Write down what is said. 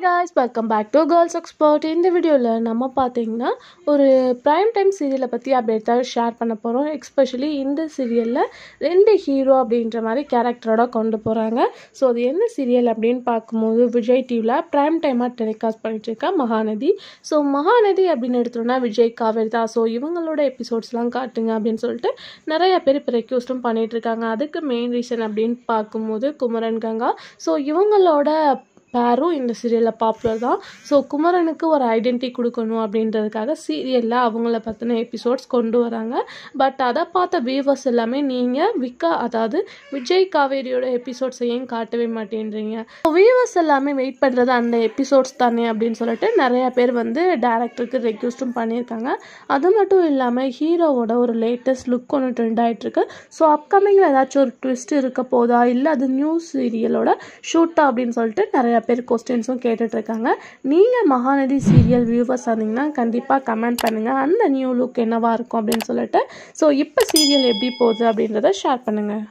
guys, welcome back to Girls Expert. இந்த வீடியோல நம்ம பாத்தீங்கன்னா ஒரு prime time சீரியலை பத்தி அப்டேட் தான் ஷேர் பண்ண போறோம். எஸ்பெஷலி இந்த சீரியல்ல ரெண்டு ஹீரோ அப்படின்ற மாதிரி கேரக்டரோட கொண்டு போறாங்க. சோ அது என்ன சீரியல் அப்படினு பாக்கும்போது விஜய் டிவில prime time டெலிகாஸ்ட் பண்ணிட்டு இருக்க மகாநதி. சோ மகாநதி அப்படினு எடுத்தோம்னா விஜய் காவேரி தான். சோ இவங்களோட எபிசோட்ஸ்லாம் காட்டுங்க அப்படினு சொல்லிட்டு நிறைய பேர் இப்ப ரெக்வெஸ்டும் பண்ணிட்டு இருக்காங்க. அதுக்கு மெயின் ரீசன் அப்படினு பாக்கும்போது குமரன் கங்கா. சோ இவங்களோட பேரும் இந்த சீரியலில் பாப்புலர் தான். ஸோ குமரனுக்கு ஒரு ஐடென்டிட்டி கொடுக்கணும் அப்படின்றதுக்காக சீரியலில் அவங்கள பற்றின எபிசோட்ஸ் கொண்டு வராங்க. பட் அதை பார்த்த வியூவர்ஸ் எல்லாமே நீங்கள் அதாவது விஜய் காவேரியோட எபிசோட்ஸை ஏன் காட்டவே மாட்டேன்றீங்க, வியூவர்ஸ் எல்லாமே வெயிட் பண்ணுறது அந்த எபிசோட்ஸ் தானே அப்படின்னு சொல்லிட்டு நிறைய பேர் டேரக்டருக்கு ரெக்வெஸ்ட்டும் பண்ணியிருக்காங்க. அது மட்டும் இல்லாமல் ஹீரோவோட ஒரு லேட்டஸ்ட் லுக் ஒன்று ட்ரெண்ட் ஆகிட்டுருக்கு. ஸோ அப்கமிங்கில் ஏதாச்சும் ஒரு ட்விஸ்ட் இருக்க போதா இல்லை அது நியூ சீரியலோட ஷூட்டா அப்படின்னு சொல்லிட்டு நிறைய பேர் கொஸ்டின்ஸும் கேட்டுட்டு இருக்காங்க. நீங்க மகாநதி சீரியல் வியூவர்ஸ் ஆனீங்கன்னா கண்டிப்பா கமெண்ட் பண்ணுங்க அந்த நியூ லுக் என்னவா இருக்கும் அப்படின்னு சொல்லிட்டு. ஸோ இப்போ சீரியல் எப்படி போகுது அப்படின்றத ஷேர் பண்ணுங்க.